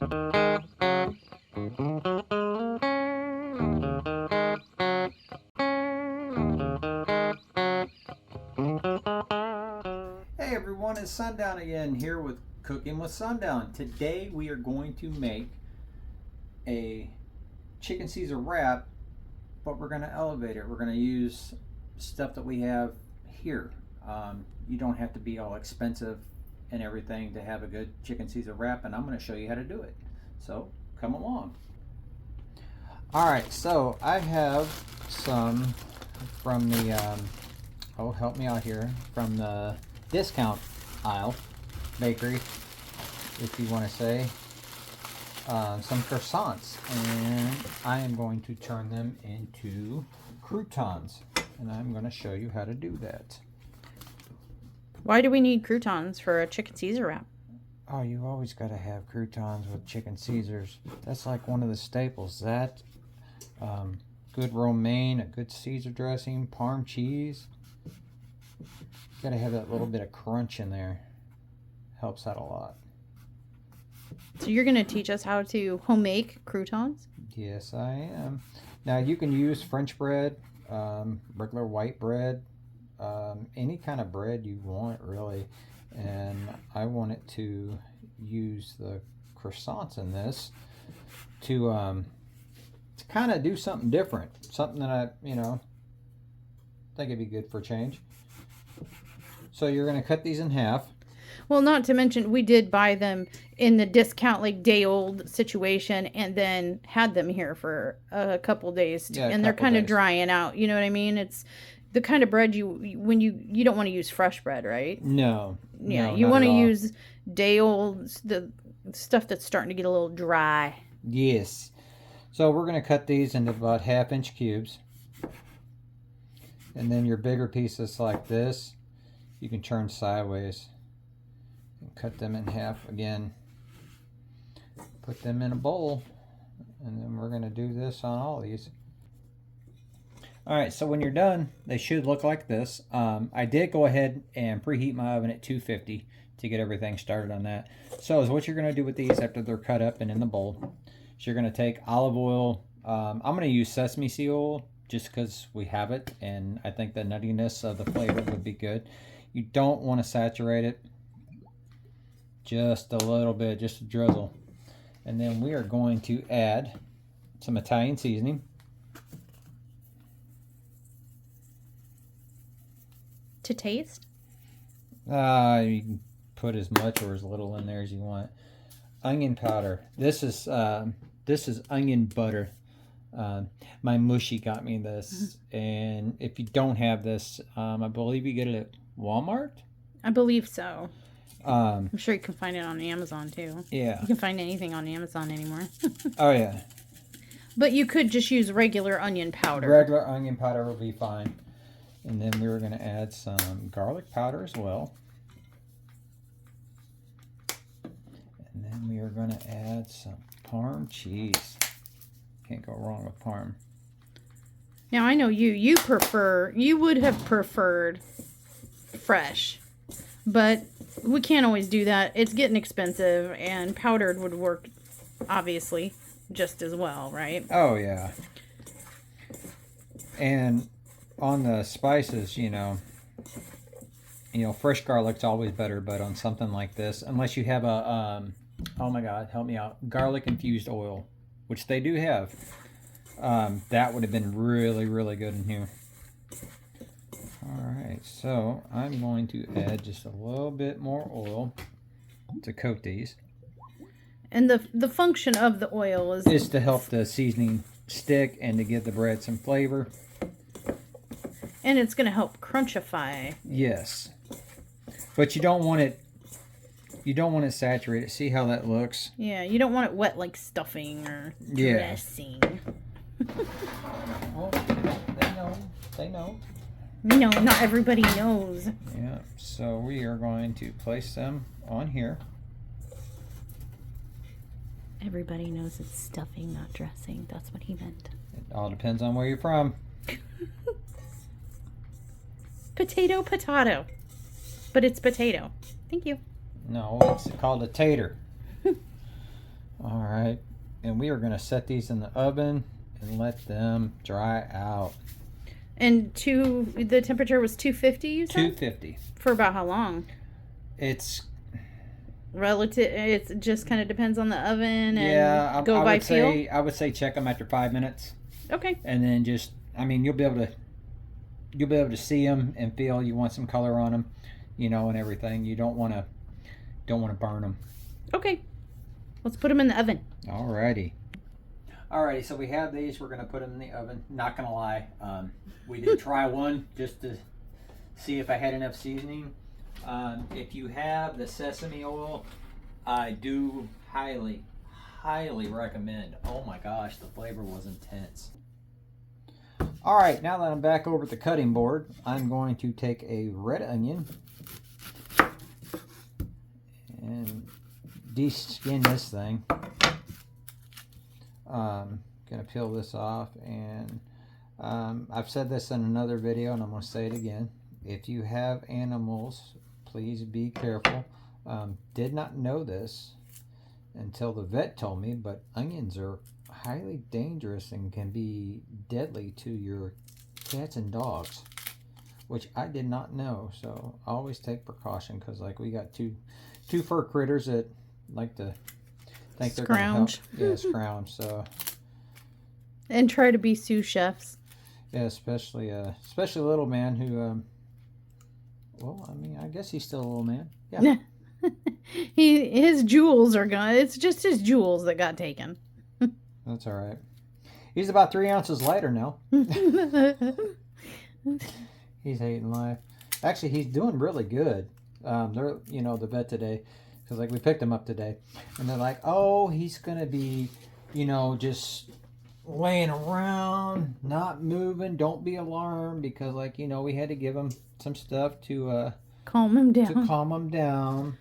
Hey everyone, it's Sundown again here with Cooking with Sundown. Today we are going to make a chicken Caesar wrap, but we're going to elevate it. We're going to use stuff that we have here. You don't have to be all expensive and everything to have a good chicken Caesar wrap, and I'm going to show you how to do it. So come along. Alright, so I have some from the, oh help me out here, from the discount aisle, bakery, if you want to say, some croissants, and I am going to turn them into croutons, and I'm going to show you how to do that. Why do we need croutons for a chicken Caesar wrap? Oh, you always got to have croutons with chicken Caesars. That's like one of the staples. That, good romaine, a good Caesar dressing, parm cheese. Got to have that little bit of crunch in there. Helps out a lot. So you're going to teach us how to home make croutons? Yes, I am. Now you can use French bread, regular white bread, any kind of bread you want really. And I wanted to use the croissants in this to kind of do something different. Something that I, think it'd be good for a change. So you're going to cut these in half. Well, not to mention, we did buy them in the discount, like day-old situation, and then had them here for a couple days. And they're kind of drying out. You know what I mean? It's the kind of bread you don't want to use fresh bread, right? No. Yeah, you want to use day-old, the stuff that's starting to get a little dry. Yes. So we're going to cut these into about 1/2-inch cubes. And then your bigger pieces like this, you can turn sideways and cut them in half again. Put them in a bowl, and then we're going to do this on all these. Alright, so when you're done, they should look like this. I did go ahead and preheat my oven at 250 to get everything started on that. So is what you're going to do with these after they're cut up and in the bowl. So you're going to take olive oil. I'm going to use sesame seed oil just because we have it, and I think the nuttiness of the flavor would be good. You don't want to saturate it. Just a little bit, just a drizzle. And then we are going to add some Italian seasoning. To taste? You can put as much or as little in there as you want. Onion powder. This is onion butter. My mushy got me this, and if you don't have this, I believe you get it at Walmart. I believe so. I'm sure you can find it on Amazon too. Yeah, you can find anything on Amazon anymore. Oh yeah. But you could just use regular onion powder. Regular onion powder will be fine. And then we were going to add some garlic powder as well. And then we are going to add some parm cheese. Can't go wrong with parm. Now I know you would have preferred fresh, but we can't always do that. It's getting expensive, and powdered would work obviously just as well, right? Oh yeah. And on the spices, fresh garlic's always better, but on something like this, unless you have a oh my god, help me out, garlic infused oil, which they do have, that would have been really, really good in here. Alright, so I'm going to add just a little bit more oil to coat these. And the function of the oil is to help the seasoning stick and to give the bread some flavor. And it's going to help crunchify. Yes. But you don't want it saturated. See how that looks? Yeah, you don't want it wet like stuffing or dressing. Well, they know. No, not everybody knows. Yeah, so we are going to place them on here. Everybody knows it's stuffing, not dressing. That's what he meant. It all depends on where you're from. Potato, potato. But it's potato. Thank you. No, it's called a tater. All and we are going to set these in the oven and let them dry out. And the temperature was 250, you said? 250. For about how long? It's relative. It just kind of depends on the oven and I would say check them after 5 minutes. Okay. And then just, I mean, you'll be able to see them and feel. You want some color on them, you know, and everything. You don't want to burn them. Okay. Let's put them in the oven. Alrighty, so we have these. We're going to put them in the oven. Not going to lie. We did try one just to see if I had enough seasoning. If you have the sesame oil, I do highly recommend. Oh my gosh, the flavor was intense. Alright, now that I'm back over at the cutting board, I'm going to take a red onion and de-skin this thing. Gonna peel this off, and I've said this in another video and I'm gonna say it again. If you have animals, please be careful. Did not know this until the vet told me, but onions are highly dangerous and can be deadly to your cats and dogs, which I did not know. So always take precaution, because like we got two fur critters that like to think they're gonna help. Yeah, scrounge. So and try to be sous chefs. Yeah, especially little man who well, I mean, I guess he's still a little man. Yeah. His jewels are gone. It's just his jewels that got taken. That's all right. He's about 3 ounces lighter now. He's hating life. Actually, he's doing really good. They're, you know, the vet today, because like we picked him up today, and they're like, oh, he's gonna be, you know, just laying around, not moving. Don't be alarmed, because like, you know, we had to give him some stuff to calm him down.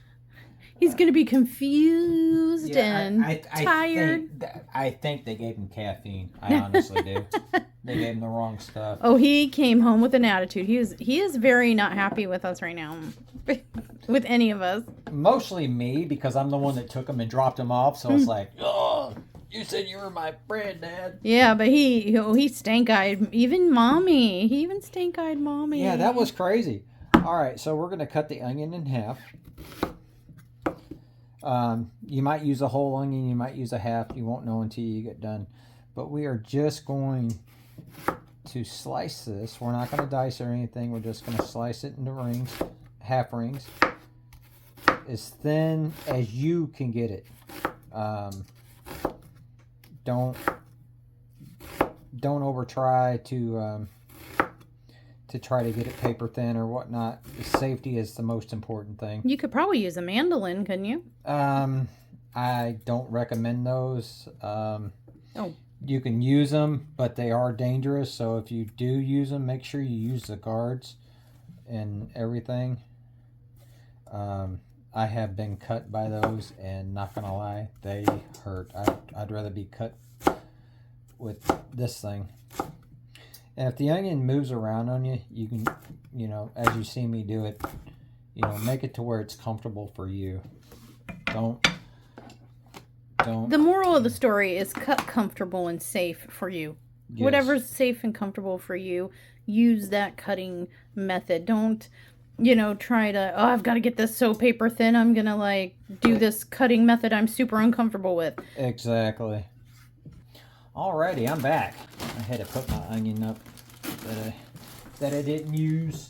He's going to be confused and tired. I think they gave him caffeine. I honestly do. They gave him the wrong stuff. Oh, he came home with an attitude. He is very not happy with us right now. With any of us. Mostly me, because I'm the one that took him and dropped him off. So it's like, oh, you said you were my friend, Dad. Yeah, but he stank-eyed even Mommy. He even stank-eyed Mommy. Yeah, that was crazy. All right, so we're going to cut the onion in half. You might use a whole onion, you might use a half. You won't know until you get done. But we are just going to slice this. We're not going to dice or anything. We're just going to slice it into rings, half rings, as thin as you can get it. Don't over try to try to get it paper thin or whatnot. Safety is the most important thing. You could probably use a mandolin, couldn't you? I don't recommend those. Oh. You can use them, but they are dangerous. So if you do use them, make sure you use the guards and everything. I have been cut by those, and not gonna lie, they hurt. I'd rather be cut with this thing. And if the onion moves around on you, you can, you know, as you see me do it, you know, make it to where it's comfortable for you. Don't. The moral of the story is cut comfortable and safe for you. Yes. Whatever's safe and comfortable for you, use that cutting method. Don't, you know, try to, oh, I've got to get this so paper thin. I'm going to like do this cutting method I'm super uncomfortable with. Exactly. Alrighty, I'm back. I had to put my onion up that I didn't use.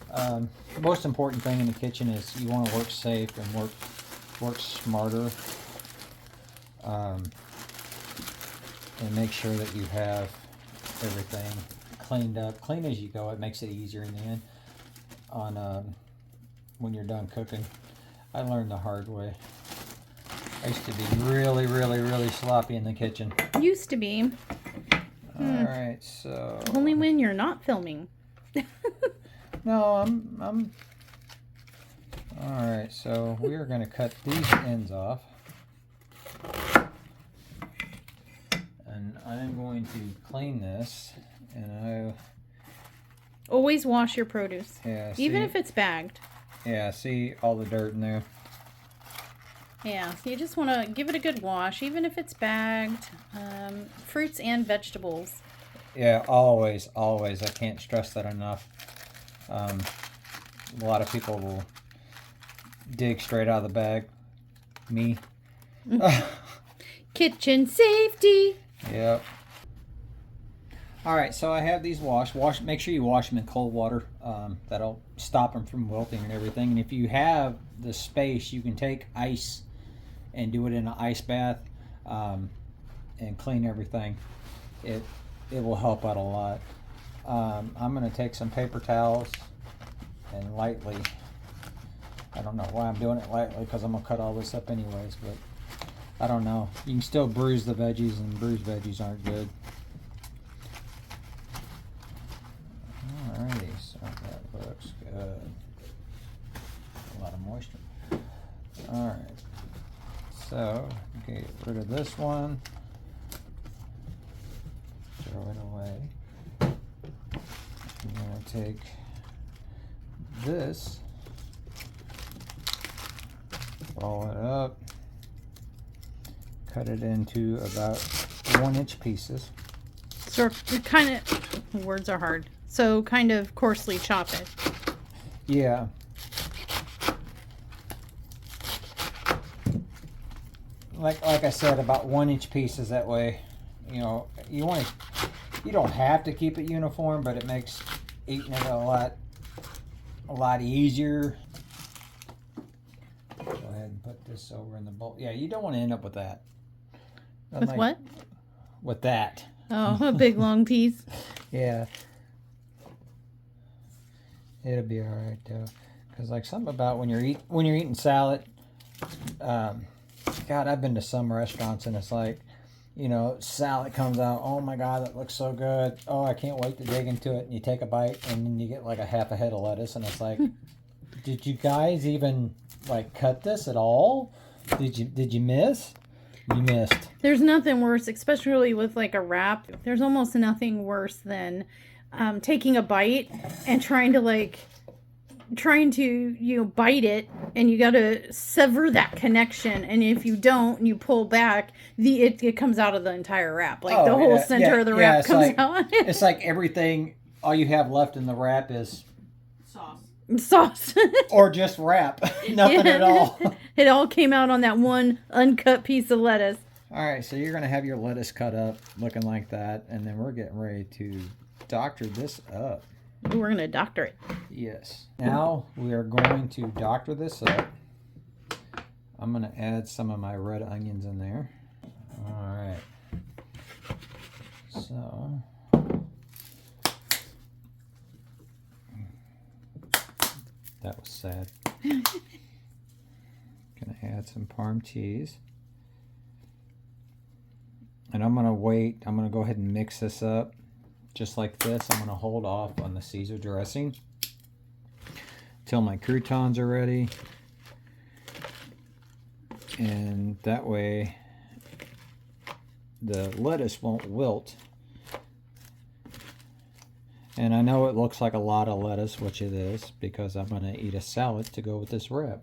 The most important thing in the kitchen is you want to work safe and work smarter, and make sure that you have everything cleaned up, clean as you go. It makes it easier in the end on when you're done cooking. I learned the hard way. I used to be really, really, really sloppy in the kitchen. Used to be. Alright, so... Only when you're not filming. No, I'm... Alright, so we are going to cut these ends off. And I'm going to clean this. And always wash your produce. Yeah, even if it's bagged. Yeah, see all the dirt in there. Yeah, so you just want to give it a good wash, even if it's bagged. Fruits and vegetables. Yeah, always, always. I can't stress that enough. A lot of people will dig straight out of the bag. Me. Kitchen safety. Yep. All right, so I have these washed. Make sure you wash them in cold water. That'll stop them from wilting and everything. And if you have the space, you can take ice and do it in an ice bath and clean everything. It will help out a lot. I'm going to take some paper towels and lightly. I don't know why I'm doing it lightly, because I'm going to cut all this up anyways, but I don't know. You can still bruise the veggies, and bruised veggies aren't good. Alrighty, so that looks good. A lot of moisture. Alright, so get rid of this one. Throw it away. I'm going to take this, roll it up, cut it into about 1-inch pieces. So kind of, words are hard. So kind of coarsely chop it. Yeah. Like I said, about 1-inch pieces. That way, you know, you don't have to keep it uniform, but it makes eating it a lot easier. Go ahead and put this over in the bowl. Yeah, you don't want to end up with that. With what? With that. Oh, a big long piece. Yeah. It'll be all right though, because like something about when you're eating salad. God, I've been to some restaurants and it's like, you know, salad comes out. Oh my God, that looks so good. Oh, I can't wait to dig into it. And you take a bite and then you get like a half a head of lettuce, and it's like, did you guys even like cut this at all? Did you miss? You missed. There's nothing worse, especially with like a wrap. There's almost nothing worse than taking a bite and trying to bite it, and you got to sever that connection, and if you don't and you pull back, it comes out of the entire wrap, like the whole center of the wrap comes out. It's like everything, all you have left in the wrap is sauce or just wrap. Nothing at all. It all came out on that one uncut piece of lettuce. All right, so you're gonna have your lettuce cut up looking like that, and then we're getting ready to doctor this up. Ooh, we're gonna doctor it. Yes. Now we are going to doctor this up. I'm gonna add some of my red onions in there. All right. So that was sad. Gonna add some Parm cheese. And I'm gonna wait. I'm gonna go ahead and mix this up just like this. I'm gonna hold off on the Caesar dressing till my croutons are ready. And that way the lettuce won't wilt. And I know it looks like a lot of lettuce, which it is, because I'm gonna eat a salad to go with this wrap.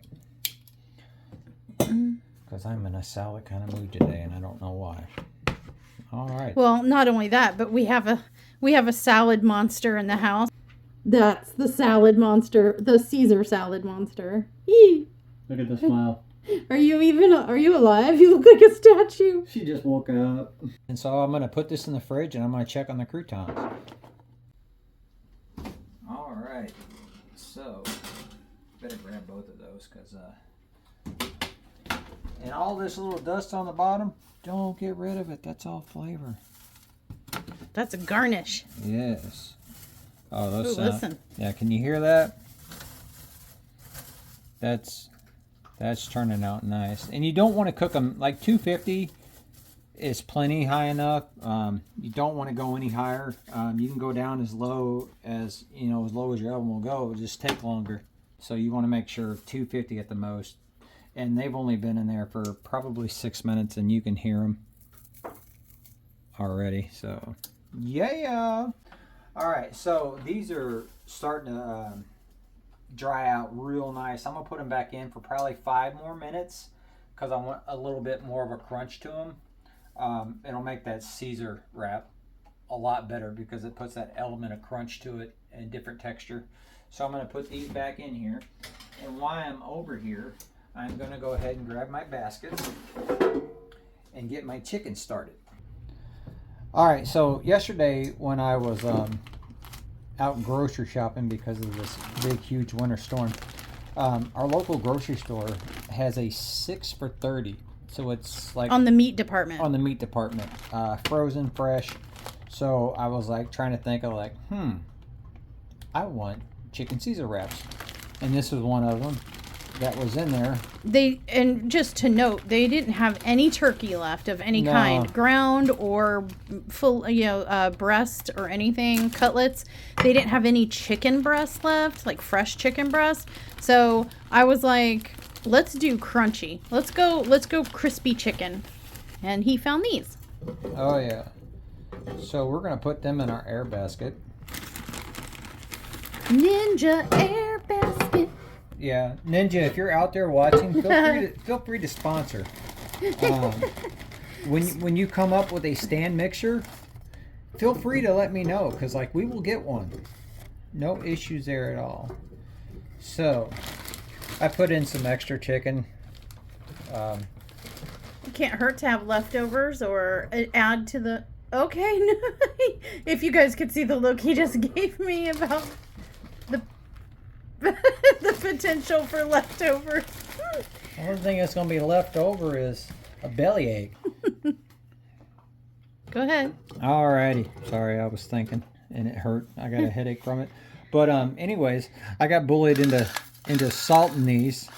Because I'm in a salad kind of mood today, and I don't know why. All right. Well, not only that, but we have a salad monster in the house. That's the salad monster, the Caesar salad monster. Yee. Look at the smile. Are you alive? You look like a statue. She just woke up. And so I'm going to put this in the fridge, and I'm going to check on the croutons. All right. So, better grab both of those, because and all this little dust on the bottom, don't get rid of it. That's all flavor. That's a garnish. Yes. Oh, those sound. Listen. Yeah, can you hear that? That's turning out nice. And you don't want to cook them like 250 is plenty high enough. You don't want to go any higher. You can go down as low as your oven will go. It'll just take longer. So you want to make sure 250 at the most. And they've only been in there for probably 6 minutes, and you can hear them already. So, yeah. All right, so these are starting to dry out real nice. I'm going to put them back in for probably 5 more minutes, because I want a little bit more of a crunch to them. It'll make that Caesar wrap a lot better because it puts that element of crunch to it and different texture. So I'm going to put these back in here. And while I'm over here, I'm going to go ahead and grab my basket and get my chicken started. All right, so yesterday when I was out grocery shopping because of this big, huge winter storm, our local grocery store has a 6 for $30. So it's like on the meat department. On the meat department, frozen, fresh. So I was like trying to think of like, I want chicken Caesar wraps, and this was one of them that was in there. And just to note, they didn't have any turkey left of any kind, ground or full, breast or anything, cutlets. They didn't have any chicken breast left, like fresh chicken breast. So I was like, let's do crunchy. Let's go crispy chicken. And he found these. Oh yeah. So we're gonna put them in our air basket. Ninja air basket. Yeah, Ninja, if you're out there watching, feel free to sponsor. When you come up with a stand mixture, feel free to let me know, because like we will get one. No issues there at all. So I put in some extra chicken. It can't hurt to have leftovers or add to the. Okay, if you guys could see the look he just gave me about the the potential for leftovers. The only thing that's going to be left over is a bellyache. Go ahead. Alrighty. Sorry, I was thinking, and it hurt. I got a headache from it. But anyways, I got bullied into salting these.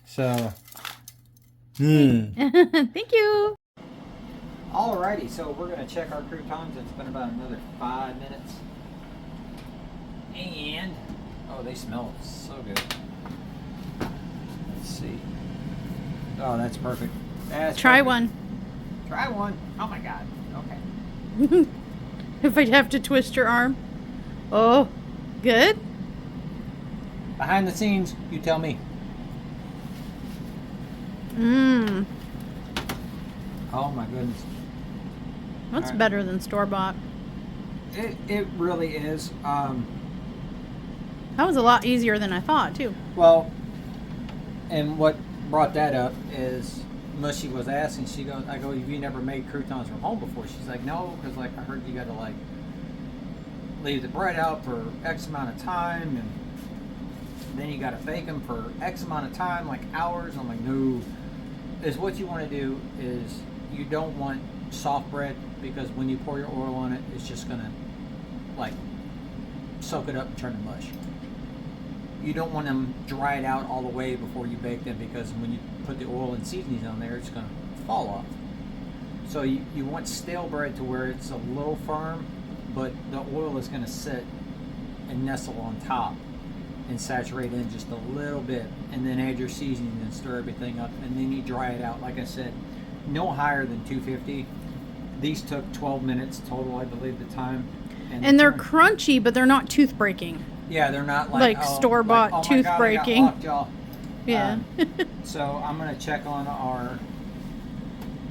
So, Thank you. Alrighty, so we're going to check our croutons. It's been about another 5 minutes. And, oh, they smell so good. Let's see. Oh, that's perfect. Try one. Try one. Oh my God. Okay. If I have to twist your arm. Oh, good. Behind the scenes, you tell me. Mmm. Oh my goodness. That's better than store-bought. It really is. That was a lot easier than I thought, too. Well, and what brought that up is Mushy was asking, I go, have you never made croutons from home before? She's like, no, because like I heard you got to like leave the bread out for X amount of time, and then you got to bake them for X amount of time, like hours. I'm like, no. Is what you want to do is you don't want soft bread, because when you pour your oil on it, it's just gonna like soak it up and turn to mush. You don't want them dried out all the way before you bake them, because when you put the oil and seasonings on there, it's gonna fall off. So you want stale bread to where it's a little firm, but the oil is gonna sit and nestle on top and saturate in just a little bit, and then add your seasoning and stir everything up, and then you dry it out. Like I said, no higher than 250. These took 12 minutes total, I believe, the time. And they're crunchy, but they're not tooth breaking. Yeah, they're not like store-bought like, tooth breaking. Yeah. So I'm gonna check on our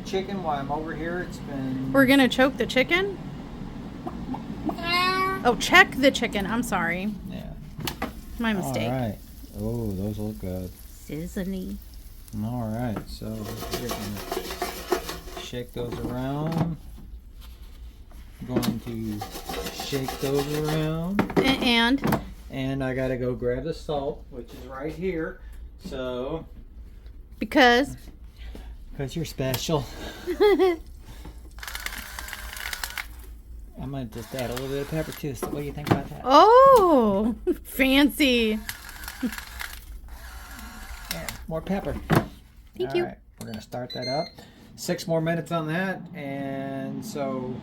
chicken while I'm over here. It's been. We're gonna choke the chicken. Oh, check the chicken. I'm sorry. Yeah. My mistake. All right. Oh, those look good. Sizzly. All right. So we're gonna shake those around. Going to shake those around. And I gotta go grab the salt, which is right here. So. Because you're special. I might just add a little bit of pepper too. So what do you think about that? Oh, fancy. Yeah, more pepper. Thank you. All right, we're gonna start that up. 6 more minutes on that, and so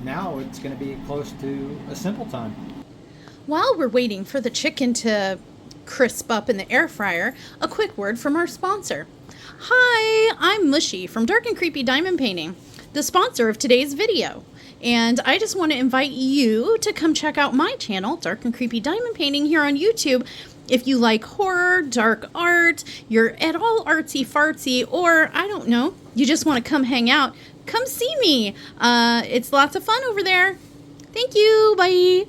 now it's gonna be close to a simple time. While we're waiting for the chicken to crisp up in the air fryer, a quick word from our sponsor. Hi, I'm Mushy from Dark and Creepy Diamond Painting, the sponsor of today's video. And I just want to invite you to come check out my channel, Dark and Creepy Diamond Painting, here on YouTube. If you like horror, dark art, you're at all artsy fartsy, or I don't know, you just want to come hang out, come see me. It's lots of fun over there. Thank you. Bye.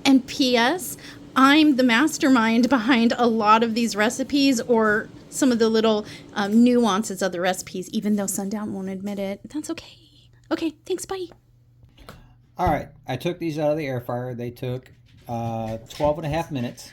And P.S., I'm the mastermind behind a lot of these recipes, or some of the little nuances of the recipes, even though Sundown won't admit it. That's okay. Okay, thanks. Bye. All right. I took these out of the air fryer. They took 12 and a half minutes.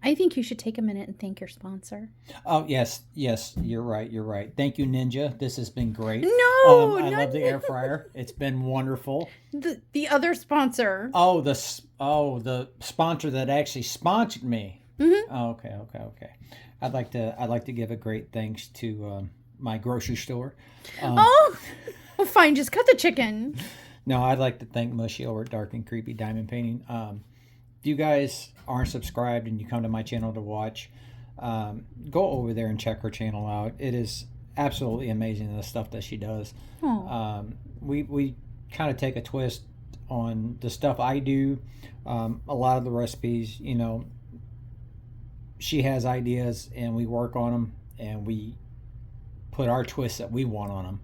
I think you should take a minute and thank your sponsor. Oh, yes. You're right. Thank you, Ninja. This has been great. No, I love the air fryer. It's been wonderful. The other sponsor. Oh, the sponsor that actually sponsored me. Mm-hmm. Oh, okay. I'd like to give a great thanks to my grocery store. Well, fine. Just cut the chicken. No, I'd like to thank Mushy over at Dark and Creepy Diamond Painting. If you guys aren't subscribed and you come to my channel to watch, go over there and check her channel out. It is absolutely amazing, the stuff that she does. We kind of take a twist on the stuff I do. A lot of the recipes, she has ideas and we work on them and we put our twists that we want on them.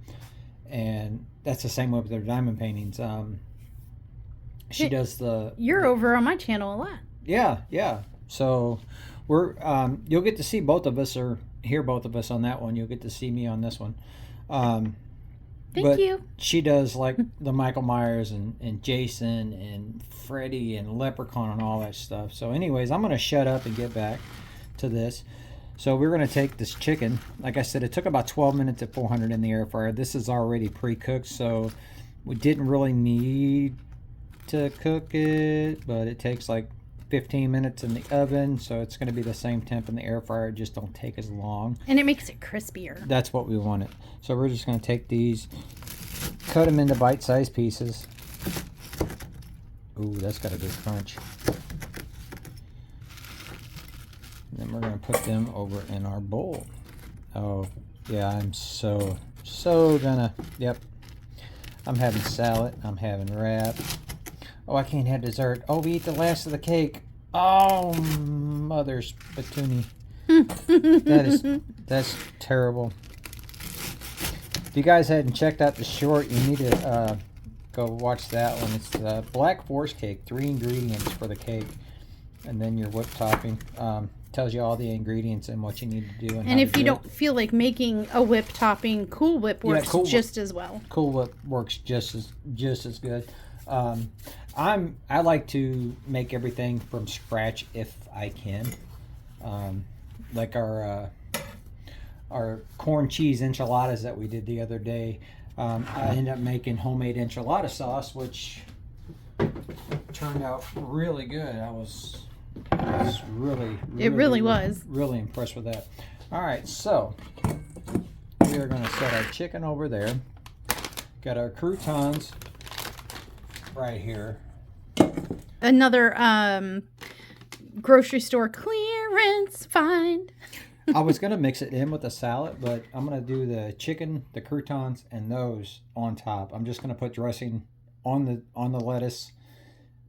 And that's the same way with their diamond paintings. She does the... You're over on my channel a lot. Yeah. So we're you'll get to see both of us, or hear both of us on that one. You'll get to see me on this one. Thank you. She does like the Michael Myers and Jason and Freddy and Leprechaun and all that stuff. So anyways, I'm going to shut up and get back to this. So we're going to take this chicken. Like I said, it took about 12 minutes at 400 in the air fryer. This is already pre-cooked, so we didn't really need to cook it, but it takes like 15 minutes in the oven, so it's going to be the same temp in the air fryer. It just don't take as long. And it makes it crispier. That's what we wanted. So we're just going to take these, cut them into bite-sized pieces. Ooh, that's got a good crunch. Then we're going to put them over in our bowl. Oh, yeah, I'm so gonna, yep. I'm having salad. I'm having wrap. Oh, I can't have dessert. Oh, we eat the last of the cake. Oh, mother's patoonie. That's terrible. If you guys hadn't checked out the short, you need to go watch that one. It's the Black Forest cake. 3 ingredients for the cake. And then your whipped topping. Tells you all the ingredients and what you need to do. And if you don't feel like making a whip topping, Cool Whip works just as well. Cool Whip works just as good. I like to make everything from scratch if I can. Like our corn cheese enchiladas that we did the other day. I ended up making homemade enchilada sauce, which turned out really good. I was really impressed with that. All right, so we are going to set our chicken over there. Got our croutons right here. Another grocery store clearance find. I was going to mix it in with the salad, but I'm going to do the chicken, the croutons, and those on top. I'm just going to put dressing on the lettuce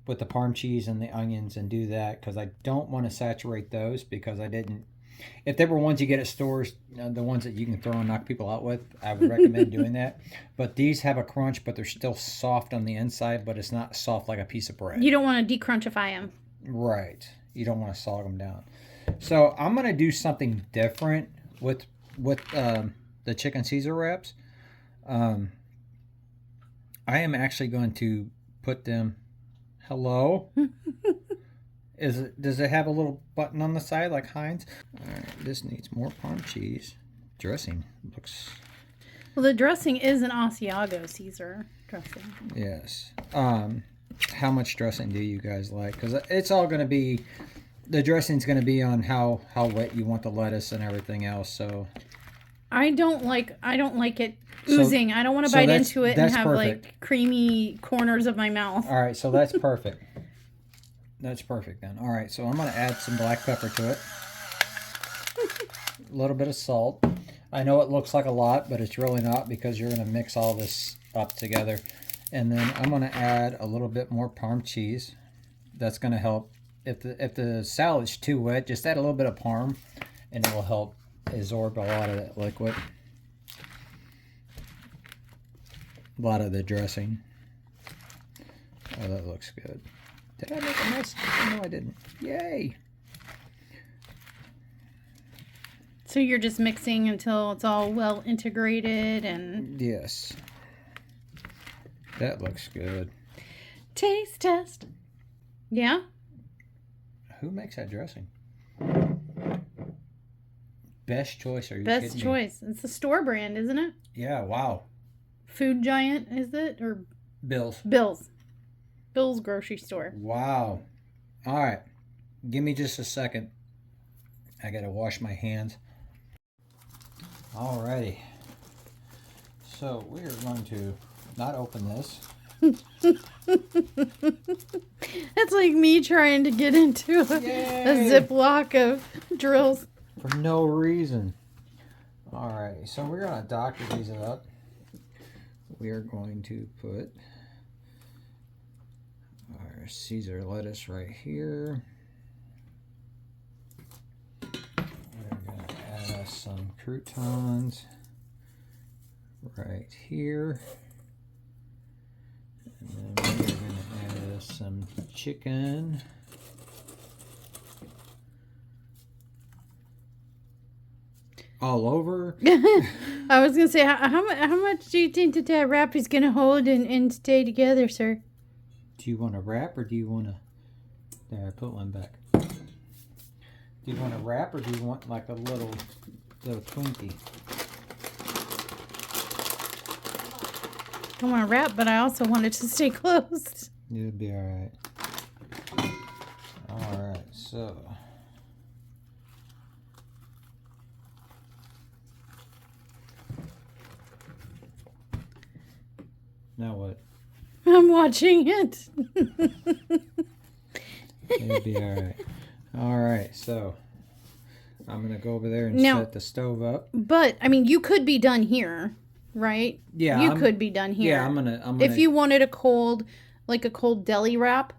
with the parm cheese and the onions and do that because I don't want to saturate those because I didn't. If they were ones you get at stores, the ones that you can throw and knock people out with, I would recommend doing that. But these have a crunch, but they're still soft on the inside, but it's not soft like a piece of bread. You don't want to decrunchify them. Right. You don't want to sog them down. So I'm going to do something different with the chicken Caesar wraps. I am actually going to put them... Hello? Does it have a little button on the side like Heinz? All right, this needs more parm cheese. Dressing looks... Well, the dressing is an Asiago Caesar dressing. Yes. How much dressing do you guys like? Because it's all going to be... The dressing's going to be on how wet you want the lettuce and everything else, so... I don't like it oozing. So, I don't want to bite into it and have perfect. Like creamy corners of my mouth. All right, so that's perfect. That's perfect then. All right, so I'm going to add some black pepper to it. A little bit of salt. I know it looks like a lot, but it's really not because you're going to mix all this up together. And then I'm going to add a little bit more parm cheese. That's going to help if the salad's too wet, just add a little bit of parm, and it will help absorb a lot of that liquid. A lot of the dressing. Oh, that looks good. Did I make a mess? No, I didn't. Yay! So you're just mixing until it's all well integrated and... Yes. That looks good. Taste test. Yeah? Who makes that dressing? Best choice, are you Best kidding me? choice. It's a store brand, isn't it? Yeah, wow. Food Giant, is it? Or Bill's. Bill's grocery store. Wow. All right. Give me just a second. I got to wash my hands. Alrighty. So we are going to not open this. That's like me trying to get into a Ziploc of drills. For no reason. Alright, so we're going to doctor these up. We are going to put our Caesar lettuce right here. We're going to add us some croutons right here. And then we're going to add us some chicken. All over. I was going to say, how much do you think that wrap is going to hold and stay together, sir? Do you want a wrap or do you want to... There, I put one back. Do you want a wrap or do you want like a little Twinkie? I want to wrap, but I also want it to stay closed. It'll be alright. Alright, so... Now what? I'm watching it. It'll be alright. Alright, so I'm going to go over there and now, set the stove up. But, I mean, you could be done here, right? Yeah. You could be done here. Yeah, I'm gonna if you wanted a cold deli wrap,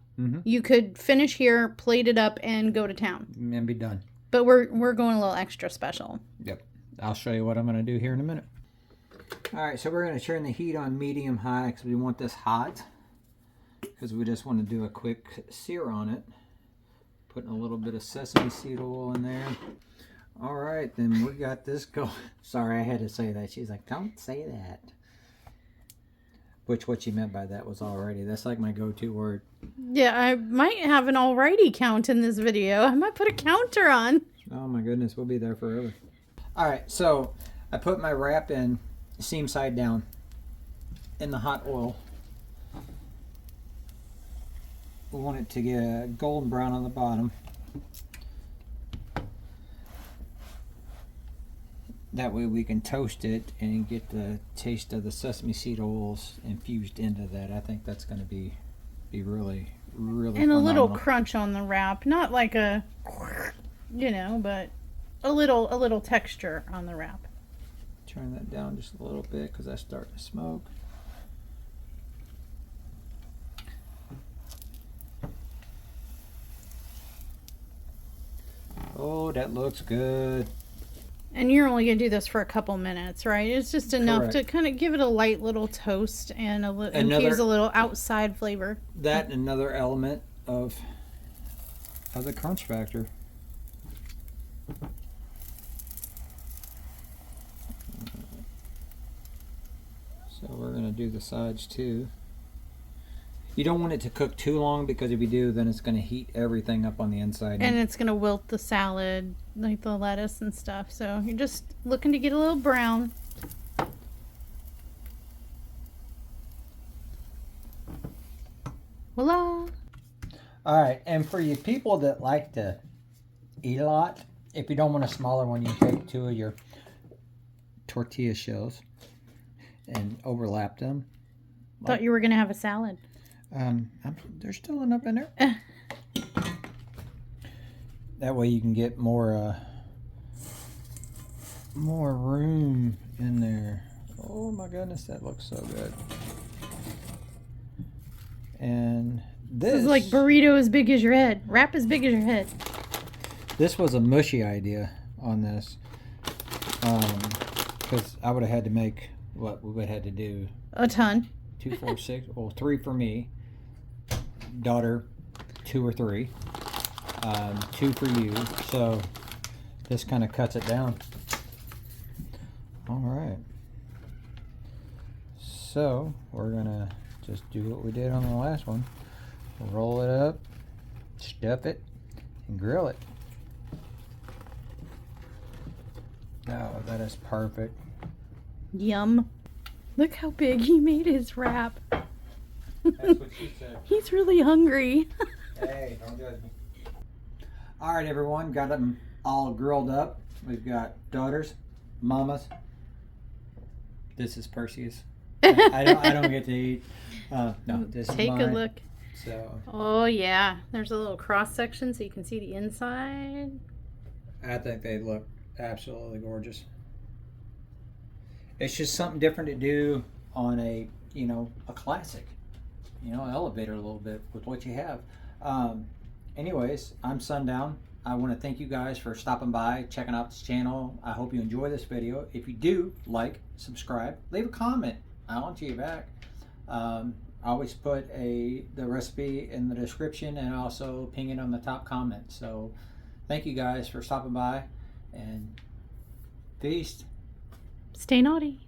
you could finish here, plate it up, and go to town. And be done. But we're going a little extra special. Yep. I'll show you what I'm going to do here in a minute. Alright, so we're going to turn the heat on medium high because we want this hot. Because we just want to do a quick sear on it. Putting a little bit of sesame seed oil in there. Alright, then we got this going. Sorry, I had to say that. She's like, don't say that. Which, what she meant by that was alrighty. That's like my go-to word. Yeah, I might have an alrighty count in this video. I might put a counter on. Oh my goodness, we'll be there forever. Alright, so I put my wrap in, seam side down, in the hot oil. We want it to get golden brown on the bottom. That way we can toast it and get the taste of the sesame seed oils infused into that. I think that's going to be really, really and phenomenal. A little crunch on the wrap. Not like a, but a little texture on the wrap. Turn that down just a little bit because that's starting to smoke. Oh, that looks good. And you're only going to do this for a couple minutes, right? It's just enough Correct. to kind of give it a light little toast and infuse a little outside flavor. That and another element of the crunch factor. So we're going to do the sides too. You don't want it to cook too long because if you do, then it's going to heat everything up on the inside. And it's going to wilt the salad, like the lettuce and stuff. So you're just looking to get a little brown. Voila! Alright, and for you people that like to eat a lot, if you don't want a smaller one, you take 2 of your tortilla shells and overlap them. Thought you were going to have a salad. There's still enough in there. That way you can get more room in there. Oh my goodness, that looks so good. And This is like burrito as big as your head. Wrap as big as your head. This was a mushy idea on this. Because I would have had to make, what we would have had to do? A ton. 2, 4, 6, well, 3 for me. Daughter, 2 or 3. 2 for you. So this kind of cuts it down. All right. So we're gonna just do what we did on the last one. Roll it up, stuff it, and grill it. Oh, that is perfect. Yum. Look how big he made his wrap. That's what she said. He's really hungry. Hey, don't judge me. All right, everyone, got them all grilled up. We've got daughters, mamas. This is Perseus. I don't get to eat. No, this is mine. Take a look. So. Oh yeah, there's a little cross section so you can see the inside. I think they look absolutely gorgeous. It's just something different to do on a classic, elevator a little bit with what you have. Anyways, I'm Sundown. I want to thank you guys for stopping by, checking out this channel. I hope you enjoy this video. If you do, like, subscribe, leave a comment. I want you back. I always put the recipe in the description and also ping it on the top comment. So thank you guys for stopping by, and feast. Stay naughty.